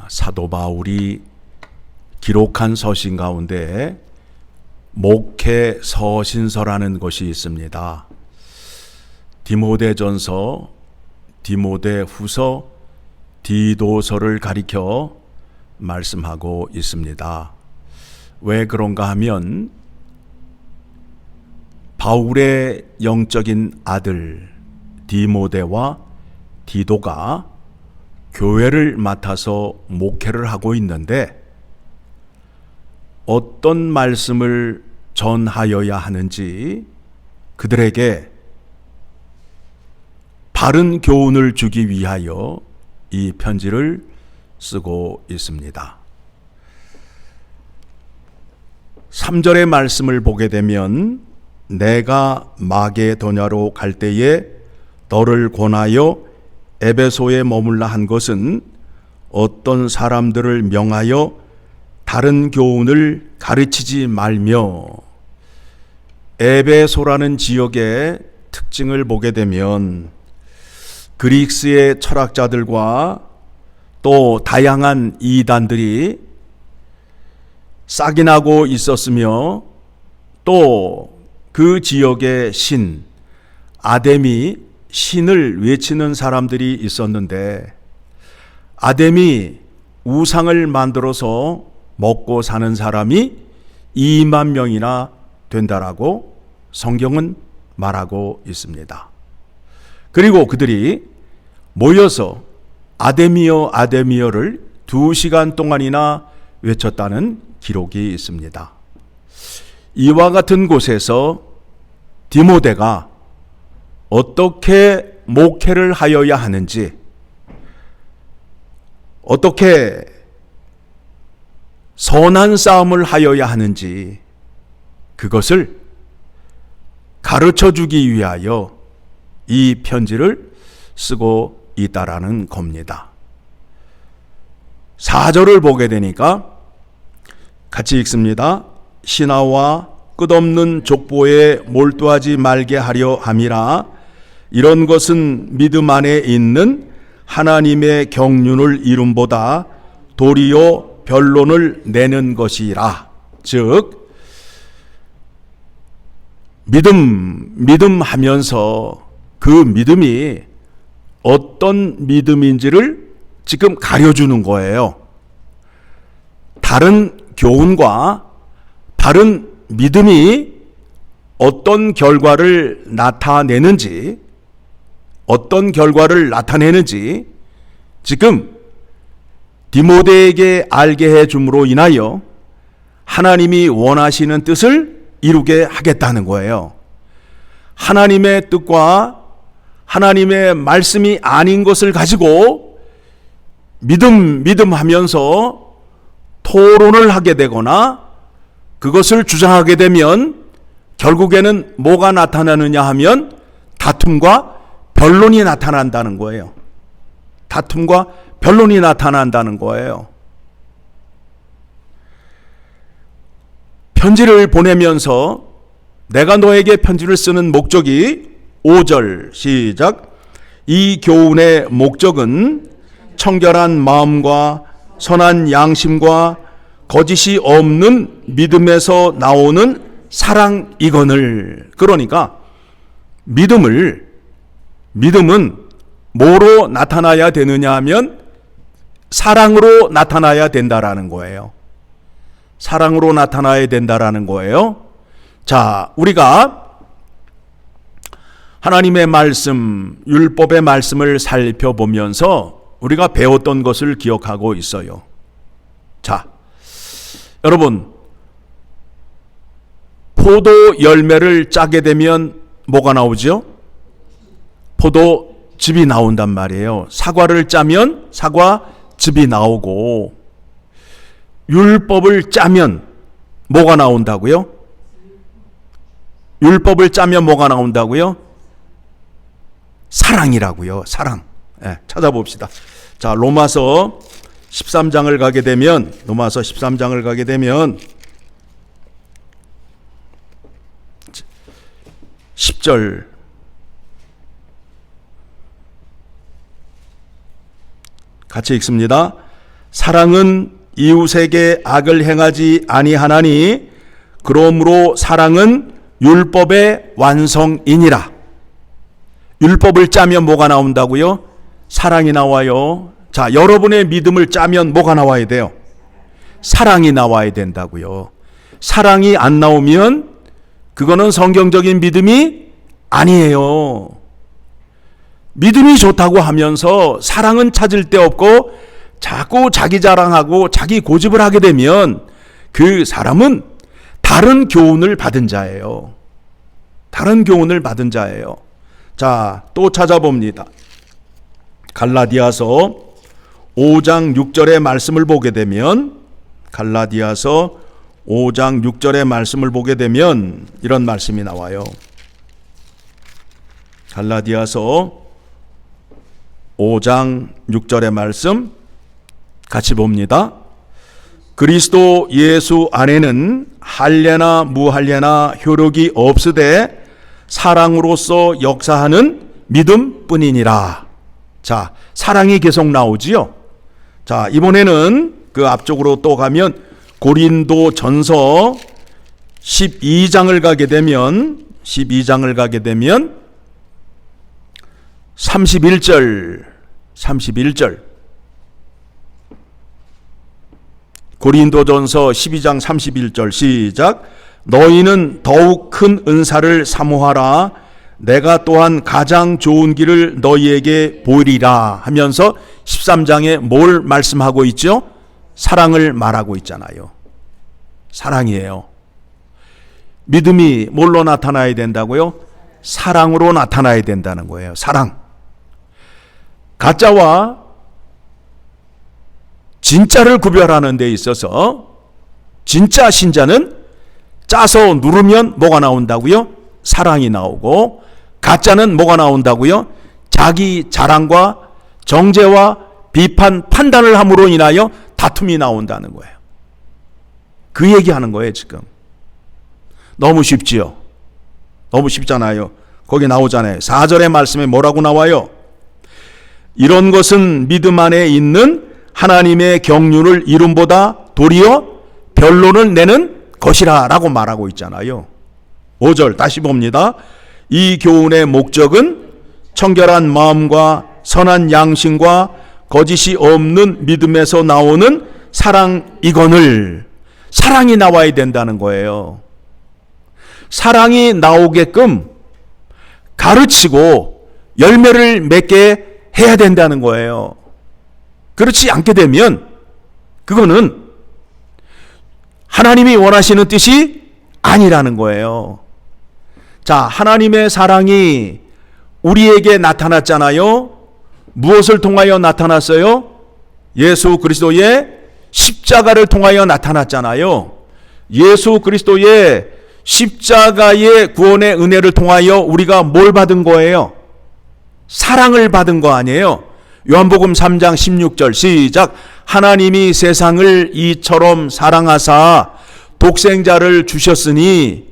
사도 바울이 기록한 서신 가운데 목회 서신서라는 것이 있습니다. 디모데전서, 디모데후서, 디도서를 가리켜 말씀하고 있습니다. 왜 그런가 하면 바울의 영적인 아들 디모데와 디도가 교회를 맡아서 목회를 하고 있는데 어떤 말씀을 전하여야 하는지 그들에게 바른 교훈을 주기 위하여 이 편지를 쓰고 있습니다. 3절의 말씀을 보게 되면 내가 마게도냐로 갈 때에 너를 권하여 에베소에 머물라 한 것은 어떤 사람들을 명하여 다른 교훈을 가르치지 말며, 에베소라는 지역의 특징을 보게 되면 그리스의 철학자들과 또 다양한 이단들이 싹이 나고 있었으며 또 그 지역의 신 아데미 신을 외치는 사람들이 있었는데 아데미 우상을 만들어서 먹고 사는 사람이 2만 명이나 된다라고 성경은 말하고 있습니다. 그리고 그들이 모여서 아데미여 아데미여를 2시간 동안이나 외쳤다는 기록이 있습니다. 이와 같은 곳에서 디모데가 어떻게 목회를 하여야 하는지, 어떻게 선한 싸움을 하여야 하는지 그것을 가르쳐 주기 위하여 이 편지를 쓰고 있다라는 겁니다. 4절을 보게 되니까 같이 읽습니다. 신하와 끝없는 족보에 몰두하지 말게 하려 함이라. 이런 것은 믿음 안에 있는 하나님의 경륜을 이룸보다 도리어 변론을 내는 것이라. 즉 믿음 하면서 그 믿음이 어떤 믿음인지를 지금 가려주는 거예요. 다른 교훈과 바른 믿음이 어떤 결과를 나타내는지 지금 디모데에게 알게 해줌으로 인하여 하나님이 원하시는 뜻을 이루게 하겠다는 거예요. 하나님의 뜻과 하나님의 말씀이 아닌 것을 가지고 믿음 하면서 토론을 하게 되거나 그것을 주장하게 되면 결국에는 뭐가 나타나느냐 하면 다툼과 변론이 나타난다는 거예요. 다툼과 변론이 나타난다는 거예요. 편지를 보내면서 내가 너에게 편지를 쓰는 목적이 5절 시작. 이 교훈의 목적은 청결한 마음과 선한 양심과 거짓이 없는 믿음에서 나오는 사랑이거늘. 그러니까 믿음은 뭐로 나타나야 되느냐 하면 사랑으로 나타나야 된다라는 거예요. 사랑으로 나타나야 된다라는 거예요. 자, 우리가 하나님의 말씀, 율법의 말씀을 살펴보면서 우리가 배웠던 것을 기억하고 있어요. 자, 여러분, 포도 열매를 짜게 되면 뭐가 나오죠? 포도즙이 나온단 말이에요. 사과를 짜면 사과즙이 나오고, 율법을 짜면 뭐가 나온다고요? 율법을 짜면 뭐가 나온다고요? 사랑이라고요. 사랑. 네, 찾아봅시다. 자, 로마서 13장을 가게 되면 10절 같이 읽습니다. 사랑은 이웃에게 악을 행하지 아니하나니 그러므로 사랑은 율법의 완성이니라. 율법을 짜면 뭐가 나온다고요? 사랑이 나와요. 자, 여러분의 믿음을 짜면 뭐가 나와야 돼요? 사랑이 나와야 된다고요. 사랑이 안 나오면 그거는 성경적인 믿음이 아니에요. 믿음이 좋다고 하면서 사랑은 찾을 데 없고 자꾸 자기 자랑하고 자기 고집을 하게 되면 그 사람은 다른 교훈을 받은 자예요. 다른 교훈을 받은 자예요. 자, 또 찾아봅니다. 갈라디아서 5장 6절의 말씀을 보게 되면 갈라디아서 5장 6절의 말씀을 보게 되면 이런 말씀이 나와요. 갈라디아서 5장 6절의 말씀 같이 봅니다. 그리스도 예수 안에는 할례나 무할례나 효력이 없으되 사랑으로서 역사하는 믿음뿐이니라. 자, 사랑이 계속 나오지요. 자, 이번에는 그 앞쪽으로 또 가면 고린도 전서 12장을 가게 되면 31절 고린도전서 12장 31절 시작. 너희는 더욱 큰 은사를 사모하라. 내가 또한 가장 좋은 길을 너희에게 보이리라 하면서 13장에 뭘 말씀하고 있죠? 사랑을 말하고 있잖아요. 사랑이에요. 믿음이 뭘로 나타나야 된다고요? 사랑으로 나타나야 된다는 거예요. 사랑. 가짜와 진짜를 구별하는 데 있어서 진짜 신자는 짜서 누르면 뭐가 나온다고요? 사랑이 나오고, 가짜는 뭐가 나온다고요? 자기 자랑과 정죄와 비판, 판단을 함으로 인하여 다툼이 나온다는 거예요. 그 얘기하는 거예요, 지금. 너무 쉽지요? 너무 쉽잖아요. 거기 나오잖아요. 4절의 말씀에 뭐라고 나와요? 이런 것은 믿음 안에 있는 하나님의 경륜을 이름보다 도리어 변론을 내는 것이라 라고 말하고 있잖아요. 5절 다시 봅니다. 이 교훈의 목적은 청결한 마음과 선한 양심과 거짓이 없는 믿음에서 나오는 사랑이거늘. 사랑이 나와야 된다는 거예요. 사랑이 나오게끔 가르치고 열매를 맺게 해야 된다는 거예요. 그렇지 않게 되면 그거는 하나님이 원하시는 뜻이 아니라는 거예요. 자, 하나님의 사랑이 우리에게 나타났잖아요. 무엇을 통하여 나타났어요? 예수 그리스도의 십자가를 통하여 나타났잖아요. 예수 그리스도의 십자가의 구원의 은혜를 통하여 우리가 뭘 받은 거예요? 사랑을 받은 거 아니에요? 요한복음 3장 16절 시작. 하나님이 세상을 이처럼 사랑하사 독생자를 주셨으니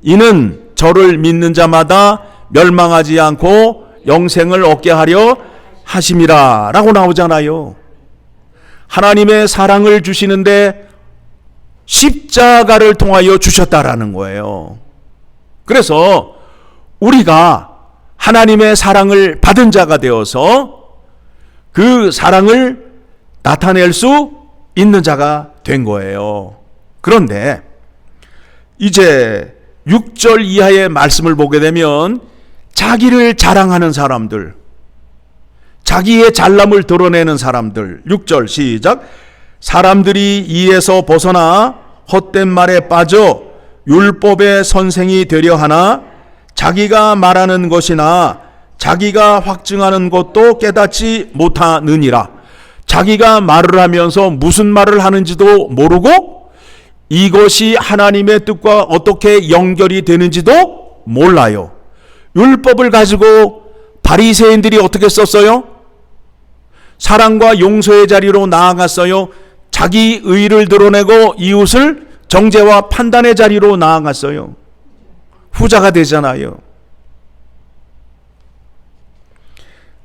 이는 저를 믿는 자마다 멸망하지 않고 영생을 얻게 하려 하심이라 라고 나오잖아요. 하나님의 사랑을 주시는데 십자가를 통하여 주셨다라는 거예요. 그래서 우리가 하나님의 사랑을 받은 자가 되어서 그 사랑을 나타낼 수 있는 자가 된 거예요. 그런데 이제 6절 이하의 말씀을 보게 되면 자기를 자랑하는 사람들, 자기의 잘남을 드러내는 사람들, 6절 시작. 사람들이 이에서 벗어나 헛된 말에 빠져 율법의 선생이 되려 하나 자기가 말하는 것이나 자기가 확증하는 것도 깨닫지 못하느니라. 자기가 말을 하면서 무슨 말을 하는지도 모르고 이것이 하나님의 뜻과 어떻게 연결이 되는지도 몰라요. 율법을 가지고 바리새인들이 어떻게 썼어요? 사랑과 용서의 자리로 나아갔어요. 자기 의를 드러내고 이웃을 정죄와 판단의 자리로 나아갔어요. 후자가 되잖아요.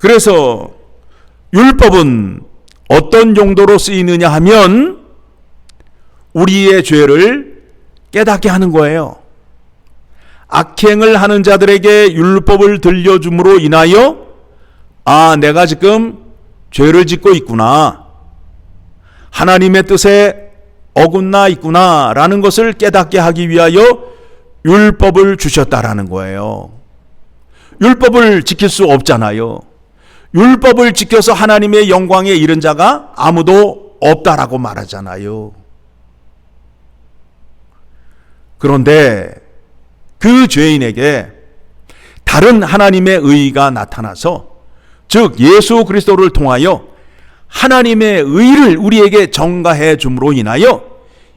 그래서 율법은 어떤 용도로 쓰이느냐 하면 우리의 죄를 깨닫게 하는 거예요. 악행을 하는 자들에게 율법을 들려줌으로 인하여 내가 지금 죄를 짓고 있구나, 하나님의 뜻에 어긋나 있구나 라는 것을 깨닫게 하기 위하여 율법을 주셨다라는 거예요. 율법을 지킬 수 없잖아요. 율법을 지켜서 하나님의 영광에 이른 자가 아무도 없다라고 말하잖아요. 그런데 그 죄인에게 다른 하나님의 의의가 나타나서, 즉 예수 그리스도를 통하여 하나님의 의를 우리에게 전가해 줌으로 인하여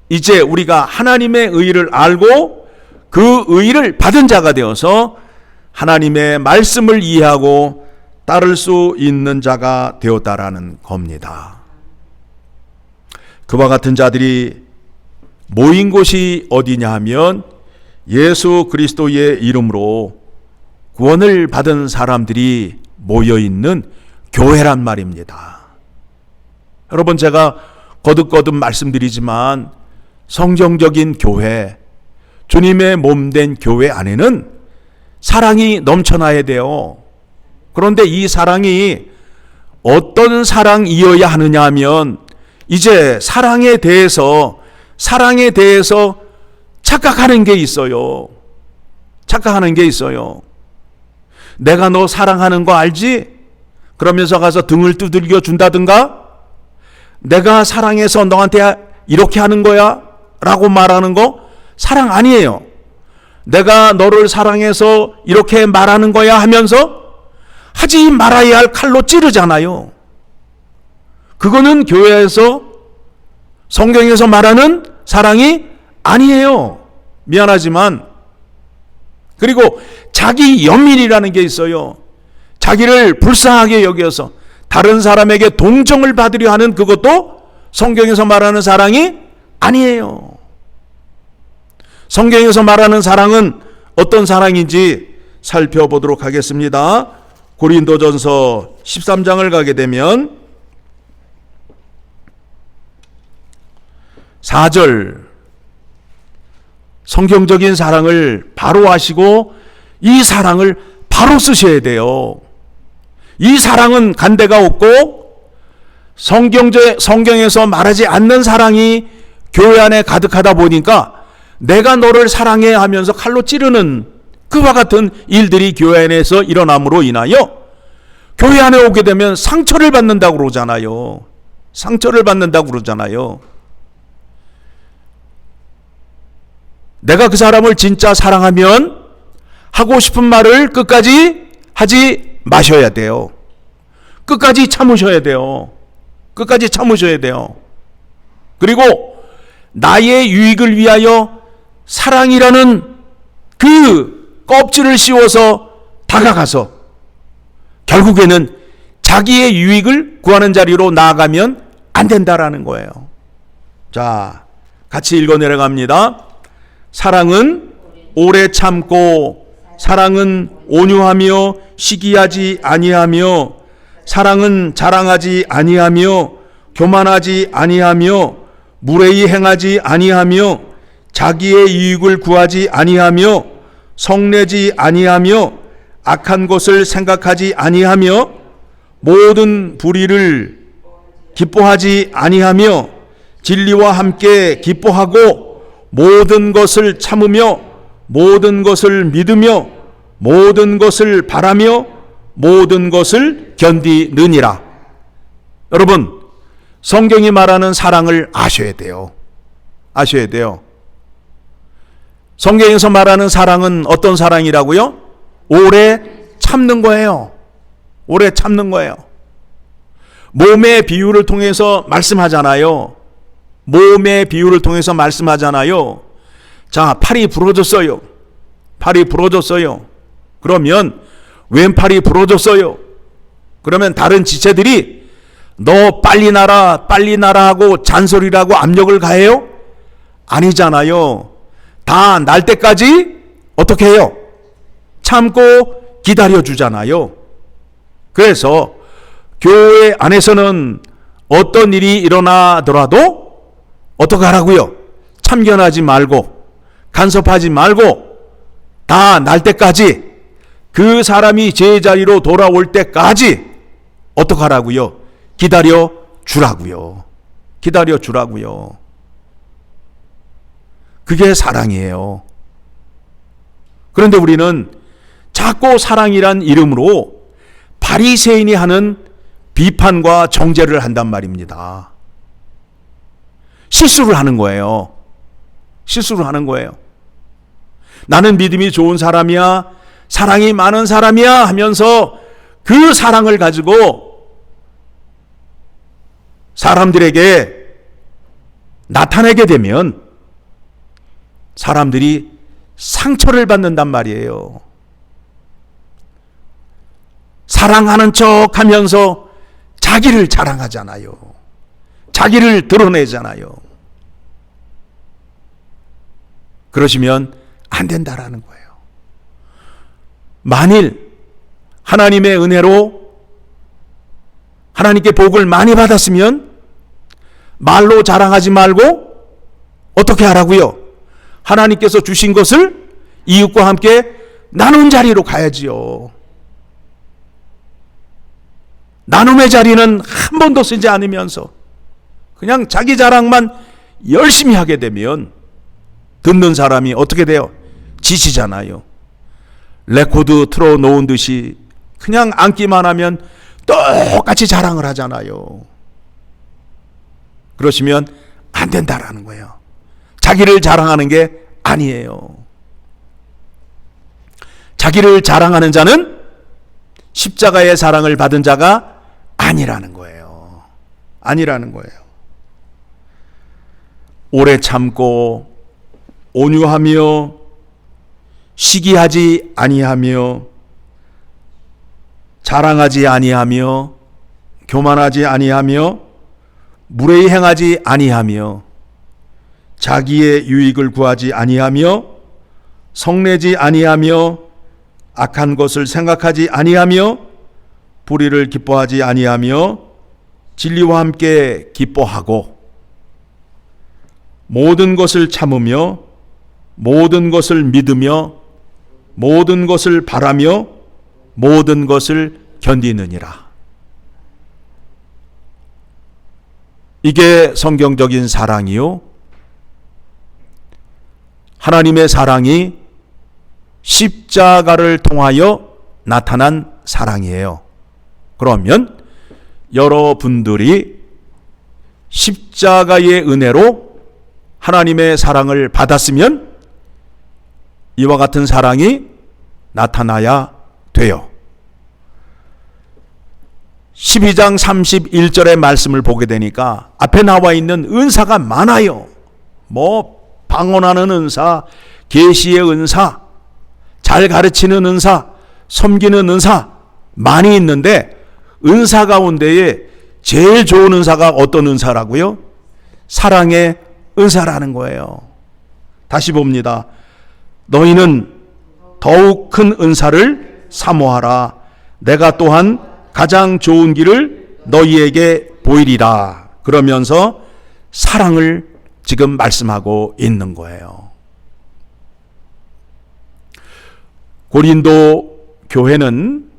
이제 우리가 하나님의 의를 알고 그 의를 받은 자가 되어서 하나님의 말씀을 이해하고 따를 수 있는 자가 되었다라는 겁니다. 그와 같은 자들이 모인 곳이 어디냐 하면 예수 그리스도의 이름으로 구원을 받은 사람들이 모여있는 교회란 말입니다. 여러분, 제가 거듭거듭 말씀드리지만 성경적인 교회, 주님의 몸된 교회 안에는 사랑이 넘쳐나야 돼요. 그런데 이 사랑이 어떤 사랑이어야 하느냐 하면 이제 사랑에 대해서 착각하는 게 있어요. 착각하는 게 있어요. 내가 너 사랑하는 거 알지? 그러면서 가서 등을 두들겨 준다든가, 내가 사랑해서 너한테 이렇게 하는 거야 라고 말하는 거 사랑 아니에요. 내가 너를 사랑해서 이렇게 말하는 거야 하면서 하지 말아야 할 칼로 찌르잖아요. 그거는 교회에서, 성경에서 말하는 사랑이 아니에요. 미안하지만. 그리고 자기 연민이라는 게 있어요. 자기를 불쌍하게 여겨서 다른 사람에게 동정을 받으려 하는 그것도 성경에서 말하는 사랑이 아니에요. 성경에서 말하는 사랑은 어떤 사랑인지 살펴보도록 하겠습니다. 고린도전서 13장을 가게 되면 4절, 성경적인 사랑을 바로 아시고 이 사랑을 바로 쓰셔야 돼요. 이 사랑은 간대가 없고 성경에서 말하지 않는 사랑이 교회 안에 가득하다 보니까 내가 너를 사랑해 하면서 칼로 찌르는 그와 같은 일들이 교회 안에서 일어남으로 인하여 교회 안에 오게 되면 상처를 받는다고 그러잖아요. 상처를 받는다고 그러잖아요. 내가 그 사람을 진짜 사랑하면 하고 싶은 말을 끝까지 하지 마셔야 돼요. 끝까지 참으셔야 돼요. 끝까지 참으셔야 돼요. 그리고 나의 유익을 위하여 사랑이라는 그 껍질을 씌워서 다가가서 결국에는 자기의 유익을 구하는 자리로 나아가면 안 된다라는 거예요. 자, 같이 읽어 내려갑니다. 사랑은 오래 참고, 사랑은 온유하며 시기하지 아니하며, 사랑은 자랑하지 아니하며 교만하지 아니하며 무례히 행하지 아니하며 자기의 이익을 구하지 아니하며 성내지 아니하며 악한 것을 생각하지 아니하며 모든 불의를 기뻐하지 아니하며 진리와 함께 기뻐하고 모든 것을 참으며 모든 것을 믿으며 모든 것을 바라며 모든 것을 견디느니라. 여러분, 성경이 말하는 사랑을 아셔야 돼요. 아셔야 돼요. 성경에서 말하는 사랑은 어떤 사랑이라고요? 오래 참는 거예요. 오래 참는 거예요. 몸의 비유를 통해서 말씀하잖아요. 몸의 비유를 통해서 말씀하잖아요. 자, 팔이 부러졌어요. 팔이 부러졌어요. 그러면 왼팔이 부러졌어요. 그러면 다른 지체들이 너 빨리 나라 빨리 나라 하고 잔소리를 하고 압력을 가해요? 아니잖아요. 다 날 때까지 어떻게 해요? 참고 기다려 주잖아요. 그래서 교회 안에서는 어떤 일이 일어나더라도 어떻게 하라고요? 참견하지 말고 간섭하지 말고 다 날 때까지, 그 사람이 제자리로 돌아올 때까지 어떻게 하라고요? 기다려 주라고요. 기다려 주라고요. 그게 사랑이에요. 그런데 우리는 자꾸 사랑이란 이름으로 바리새인이 하는 비판과 정죄를 한단 말입니다. 실수를 하는 거예요. 실수를 하는 거예요. 나는 믿음이 좋은 사람이야, 사랑이 많은 사람이야 하면서 그 사랑을 가지고 사람들에게 나타내게 되면 사람들이 상처를 받는단 말이에요. 사랑하는 척 하면서 자기를 자랑하잖아요. 자기를 드러내잖아요. 그러시면 안 된다라는 거예요. 만일 하나님의 은혜로 하나님께 복을 많이 받았으면 말로 자랑하지 말고 어떻게 하라고요? 하나님께서 주신 것을 이웃과 함께 나눈 자리로 가야지요. 나눔의 자리는 한 번도 쓰지 않으면서 그냥 자기 자랑만 열심히 하게 되면 듣는 사람이 어떻게 돼요? 지치잖아요. 레코드 틀어 놓은 듯이 그냥 앉기만 하면 똑같이 자랑을 하잖아요. 그러시면 안 된다라는 거예요. 자기를 자랑하는 게 아니에요. 자기를 자랑하는 자는 십자가의 사랑을 받은 자가 아니라는 거예요. 아니라는 거예요. 오래 참고 온유하며 시기하지 아니하며 자랑하지 아니하며 교만하지 아니하며 무례히 행하지 아니하며 자기의 유익을 구하지 아니하며 성내지 아니하며 악한 것을 생각하지 아니하며 불의를 기뻐하지 아니하며 진리와 함께 기뻐하고 모든 것을 참으며 모든 것을 믿으며 모든 것을 바라며 모든 것을 견디느니라. 이게 성경적인 사랑이요. 하나님의 사랑이 십자가를 통하여 나타난 사랑이에요. 그러면 여러분들이 십자가의 은혜로 하나님의 사랑을 받았으면 이와 같은 사랑이 나타나야 돼요. 12장 31절의 말씀을 보게 되니까 앞에 나와 있는 은사가 많아요. 방언하는 은사, 계시의 은사, 잘 가르치는 은사, 섬기는 은사 많이 있는데 은사 가운데에 제일 좋은 은사가 어떤 은사라고요? 사랑의 은사라는 거예요. 다시 봅니다. 너희는 더욱 큰 은사를 사모하라. 내가 또한 가장 좋은 길을 너희에게 보이리라. 그러면서 사랑을 지금 말씀하고 있는 거예요. 고린도 교회는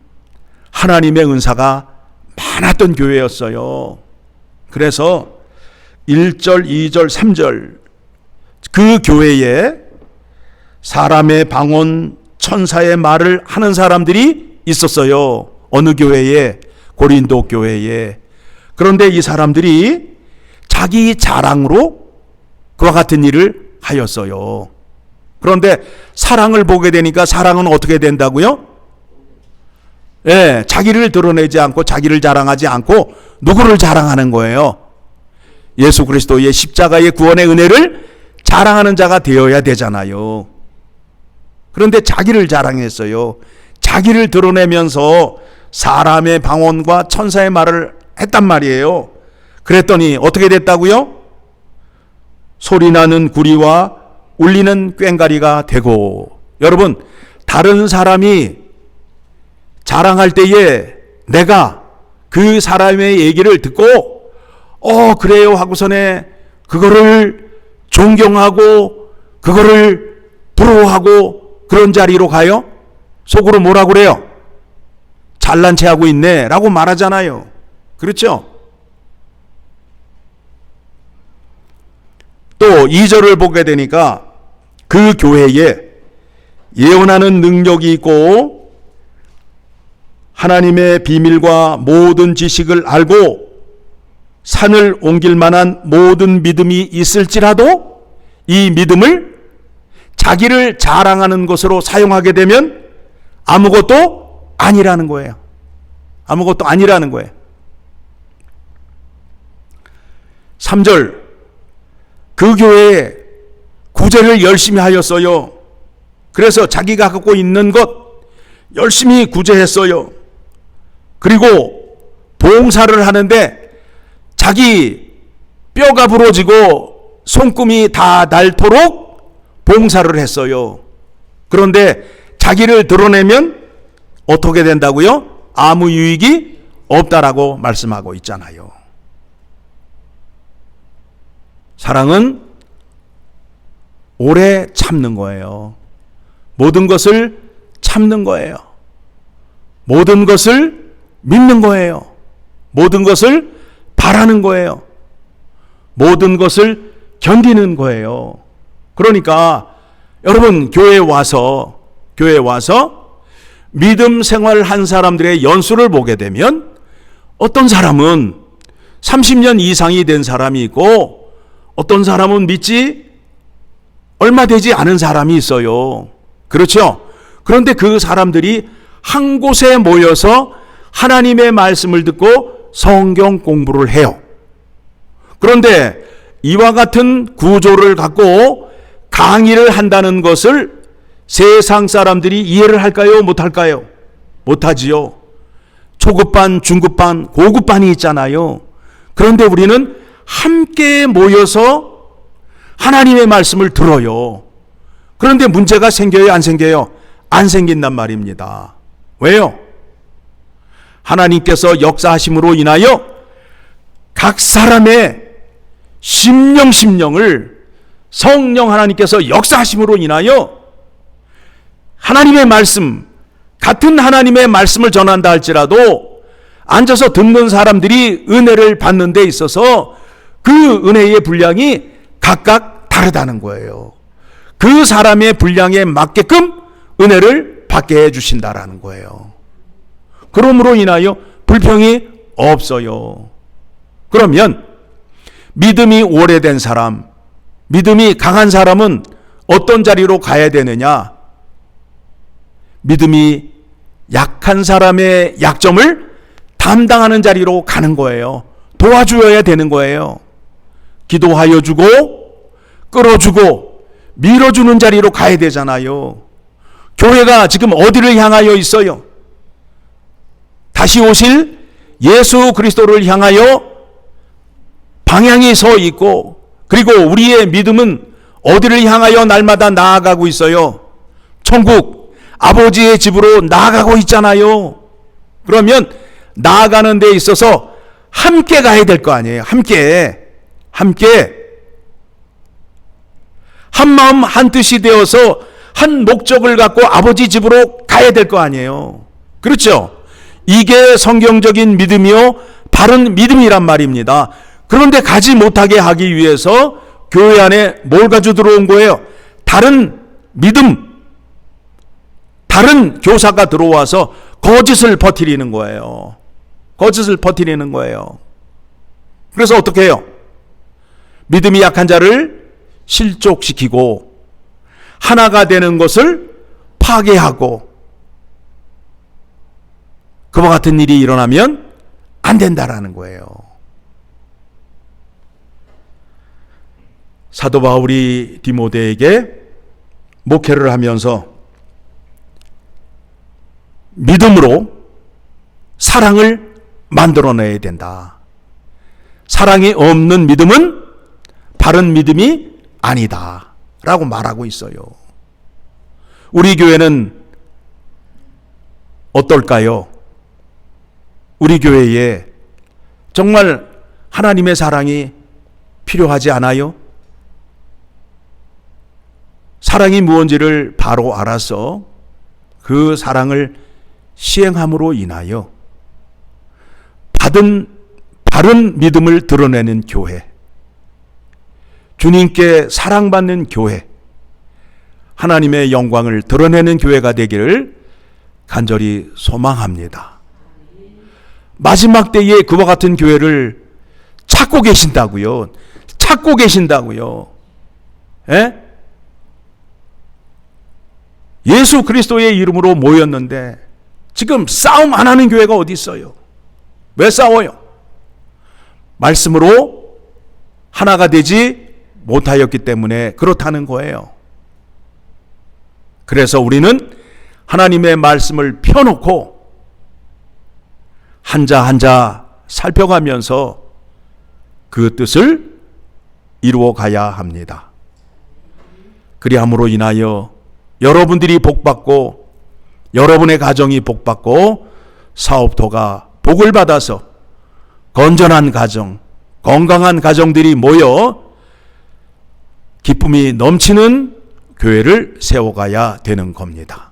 하나님의 은사가 많았던 교회였어요. 그래서 1절, 2절, 3절 그 교회에 사람의 방언, 천사의 말을 하는 사람들이 있었어요. 어느 교회에? 고린도 교회에. 그런데 이 사람들이 자기 자랑으로 그와 같은 일을 하였어요. 그런데 사랑을 보게 되니까 사랑은 어떻게 된다고요? 자기를 드러내지 않고 자기를 자랑하지 않고 누구를 자랑하는 거예요? 예수 그리스도의 십자가의 구원의 은혜를 자랑하는 자가 되어야 되잖아요. 그런데 자기를 자랑했어요. 자기를 드러내면서 사람의 방언과 천사의 말을 했단 말이에요. 그랬더니 어떻게 됐다고요? 소리나는 구리와 울리는 꽹과리가 되고. 여러분, 다른 사람이 자랑할 때에 내가 그 사람의 얘기를 듣고 그래요 하고서네 그거를 존경하고 그거를 부러워하고 그런 자리로 가요? 속으로 뭐라 그래요? 잘난 체 하고 있네 라고 말하잖아요. 그렇죠? 또 2절을 보게 되니까 그 교회에 예언하는 능력이 있고 하나님의 비밀과 모든 지식을 알고 산을 옮길 만한 모든 믿음이 있을지라도 이 믿음을 자기를 자랑하는 것으로 사용하게 되면 아무것도 아니라는 거예요. 아무것도 아니라는 거예요. 3절, 그 교회에 구제를 열심히 하였어요. 그래서 자기가 갖고 있는 것 열심히 구제했어요. 그리고 봉사를 하는데 자기 뼈가 부러지고 손금이 다 닳도록 봉사를 했어요. 그런데 자기를 드러내면 어떻게 된다고요? 아무 유익이 없다라고 말씀하고 있잖아요. 사랑은 오래 참는 거예요. 모든 것을 참는 거예요. 모든 것을 믿는 거예요. 모든 것을 바라는 거예요. 모든 것을 견디는 거예요. 그러니까 여러분 교회에 와서 믿음 생활한 사람들의 연수를 보게 되면 어떤 사람은 30년 이상이 된 사람이 있고 어떤 사람은 믿지 얼마 되지 않은 사람이 있어요. 그렇죠? 그런데 그 사람들이 한 곳에 모여서 하나님의 말씀을 듣고 성경 공부를 해요. 그런데 이와 같은 구조를 갖고 강의를 한다는 것을 세상 사람들이 이해를 할까요? 못할까요? 못하지요. 초급반, 중급반, 고급반이 있잖아요. 그런데 우리는 함께 모여서 하나님의 말씀을 들어요. 그런데 문제가 생겨요? 안 생겨요? 안 생긴단 말입니다. 왜요? 하나님께서 역사하심으로 인하여 각 사람의 심령을 성령 하나님께서 역사하심으로 인하여 하나님의 말씀, 같은 하나님의 말씀을 전한다 할지라도 앉아서 듣는 사람들이 은혜를 받는 데 있어서 그 은혜의 분량이 각각 다르다는 거예요. 그 사람의 분량에 맞게끔 은혜를 받게 해주신다라는 거예요. 그러므로 인하여 불평이 없어요. 그러면 믿음이 오래된 사람, 믿음이 강한 사람은 어떤 자리로 가야 되느냐? 믿음이 약한 사람의 약점을 담당하는 자리로 가는 거예요. 도와줘야 되는 거예요. 기도하여 주고 끌어주고 밀어주는 자리로 가야 되잖아요. 교회가 지금 어디를 향하여 있어요? 다시 오실 예수 그리스도를 향하여 방향이 서 있고, 그리고 우리의 믿음은 어디를 향하여 날마다 나아가고 있어요? 천국 아버지의 집으로 나아가고 있잖아요. 그러면 나아가는 데 있어서 함께 가야 될 거 아니에요. 함께 한 마음 한 뜻이 되어서 한 목적을 갖고 아버지 집으로 가야 될 거 아니에요. 그렇죠? 이게 성경적인 믿음이요 바른 믿음이란 말입니다. 그런데 가지 못하게 하기 위해서 교회 안에 뭘 가지고 들어온 거예요? 다른 믿음, 다른 교사가 들어와서 거짓을 퍼뜨리는 거예요. 거짓을 퍼뜨리는 거예요. 그래서 어떻게 해요? 믿음이 약한 자를 실족시키고 하나가 되는 것을 파괴하고, 그와 같은 일이 일어나면 안 된다라는 거예요. 사도 바울이 디모데에게 목회를 하면서 믿음으로 사랑을 만들어내야 된다. 사랑이 없는 믿음은 바른 믿음이 아니다 라고 말하고 있어요. 우리 교회는 어떨까요? 우리 교회에 정말 하나님의 사랑이 필요하지 않아요? 사랑이 무엇인지를 바로 알아서 그 사랑을 시행함으로 인하여 받은 바른 믿음을 드러내는 교회, 주님께 사랑받는 교회, 하나님의 영광을 드러내는 교회가 되기를 간절히 소망합니다. 마지막 때에 그와 같은 교회를 찾고 계신다고요. 찾고 계신다고요. 예? 예수 그리스도의 이름으로 모였는데 지금 싸움 안 하는 교회가 어디 있어요? 왜 싸워요? 말씀으로 하나가 되지 못하였기 때문에 그렇다는 거예요. 그래서 우리는 하나님의 말씀을 펴놓고 한자 한자 살펴가면서 그 뜻을 이루어 가야 합니다. 그리함으로 인하여 여러분들이 복받고 여러분의 가정이 복받고 사업토가 복을 받아서 건전한 가정, 건강한 가정들이 모여 기쁨이 넘치는 교회를 세워가야 되는 겁니다.